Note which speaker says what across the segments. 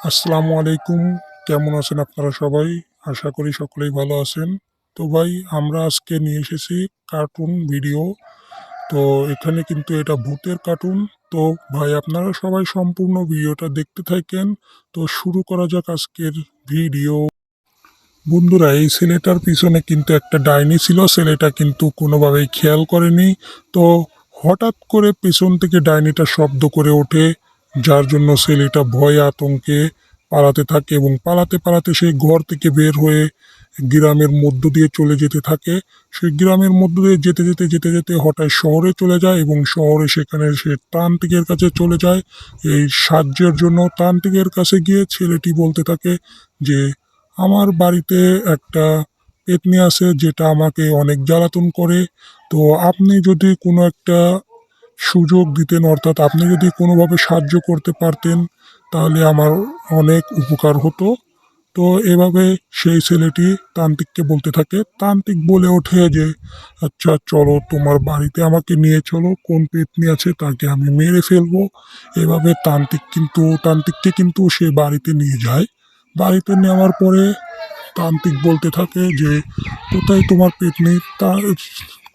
Speaker 1: আসসালামু আলাইকুম। কেমন আছেন আপনারা সবাই? আশা করি সকলেই ভালো আছেন। তো ভাই আমরা আজকে নিয়ে এসেছি কার্টুন ভিডিও। তো এখানে কিন্তু এটা ভূতের কার্টুন। তো ভাই আপনারা সবাই সম্পূর্ণ ভিডিওটা দেখতে থাকেন। তো শুরু করা যাক আজকের ভিডিও। বন্ধুরা, এই ছেলেটার পিছনে কিন্তু একটা ডাইনি ছিল। ছেলেটা কিন্তু কোনোভাবেই খেয়াল করেনি। তো হঠাৎ করে পেছন থেকে ডাইনিটা শব্দ করে ওঠে, যার জন্য ছেলেটা ভয়ে আতঙ্কে পালাতে থাকে এবং পালাতে পালাতে সেই ঘর থেকে বের হয়ে গ্রামের মধ্য দিয়ে চলে যেতে থাকে। সেই গ্রামের মধ্য দিয়ে যেতে যেতে যেতে যেতে হঠাৎ শহরে চলে যায় এবং শহরে সেখানে সে তান্ত্রিকের কাছে চলে যায় এই সাহায্যের জন্য। তান্ত্রিকের কাছে গিয়ে ছেলেটি বলতে থাকে যে আমার বাড়িতে একটা পেত্নী আছে যেটা আমাকে অনেক জ্বালাতন করে। তো আপনি যদি কোনো একটা সুযোগ দিতেন, অর্থাৎ আপনি যদি কোনোভাবে সাহায্য করতে পারতেন, তাহলে আমার অনেক উপকার হতো। তো এভাবে সেই ছেলেটি তান্ত্রিককে বলতে থাকে। তান্ত্রিক বলে ওঠে যে আচ্ছা চলো তোমার বাড়িতে আমাকে নিয়ে চলো, কোন পেত্নী আছে তাকে আমি মেরে ফেলবো। এভাবে তান্ত্রিককে কিন্তু সে বাড়িতে নিয়ে যায়। বাড়িতে নেওয়ার পরে তান্ত্রিক বলতে থাকে যে কোথায় তোমার পেত্নী,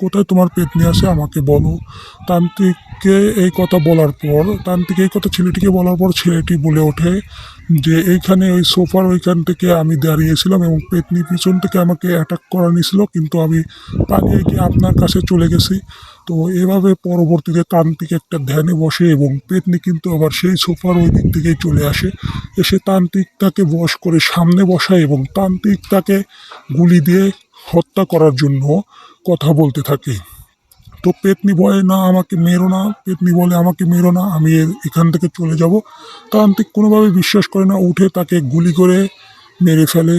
Speaker 1: কোথায় তোমার পেত্নী আছে আমাকে বলো। তান্ত্রিক এই কথা ছেলেটিকে বলার পর ছেলেটি বলে ওঠে যে এইখানে ওই সোফার ওইখান থেকে আমি দাঁড়িয়েছিলাম এবং পেত্নী পিছন থেকে আমাকে অ্যাটাক করা নিয়েছিল, কিন্তু আমি পালিয়ে গিয়ে আপনার কাছে চলে গেছি। তো এভাবে পরবর্তীতে তান্ত্রিক একটা ধ্যানে বসে এবং পেত্নী কিন্তু আবার সেই সোফার ওই দিক থেকেই চলে আসে। এসে তান্ত্রিক তাকে বশ করে সামনে বসায় এবং তান্ত্রিক তাকে গুলি দিয়ে হত্যা করার জন্য কথা বলতে থাকে। তো পেত্নী বলে না আমাকে মেরো না, পেত্নী বলে আমাকে মেরো না, আমি এখান থেকে চলে যাব। তান্ত্রিক কোনোভাবে বিশ্বাস করে না, উঠে তাকে গুলি করে মেরে ফেলে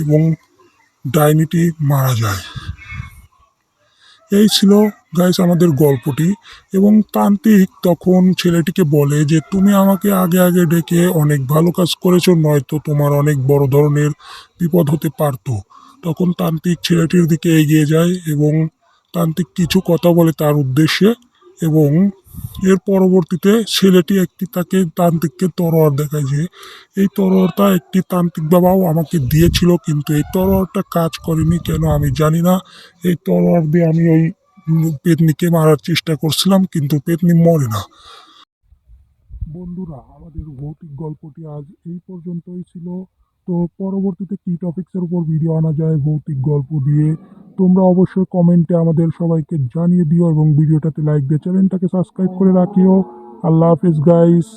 Speaker 1: এবং ডাইনিটি মারা যায়। এই ছিল গাইস আমাদের গল্পটি। এবং তান্ত্রিক তখন ছেলেটিকে বলে যে তুমি আমাকে আগে আগে ডেকে অনেক ভালো কাজ করেছো, নয়তো তোমার অনেক বড় ধরনের বিপদ হতে পারতো। তখন তান্ত্রিক ছেলেটির দিকে এগিয়ে যায় এবং তান্ত্রিক কিছু কথা বলে তার উদ্দেশ্যে। এবং এর পরবর্তীতে ছেলেটি তাকে তান্ত্রিককে তরোয়ার দেখায় যে এই তরোয়ারটা একটি তান্ত্রিক বাবাও আমাকে দিয়েছিল, কিন্তু এই তরোয়ারটা কাজ করেনি কেন আমি জানি না। এই তরোয়ার দিয়ে আমি ওই পেতনিকে মারার চেষ্টা করছিলাম, কিন্তু পেতনি মরে না। বন্ধুরা, আমাদের ভৌতিক গল্পটি আজ এই পর্যন্তই ছিল। তো পরবর্তীতে কি টপিক্সের উপর ভিডিও আনা যায় ভৌতিক গল্প দিয়ে, তোমরা অবশ্যই কমেন্টে আমাদের সবাইকে জানিয়ে দিও এবং ভিডিওটাতে লাইক দিয়ে চ্যানেলটাকে সাবস্ক্রাইব করে রাখিও। আল্লাহ হাফিজ গাইস।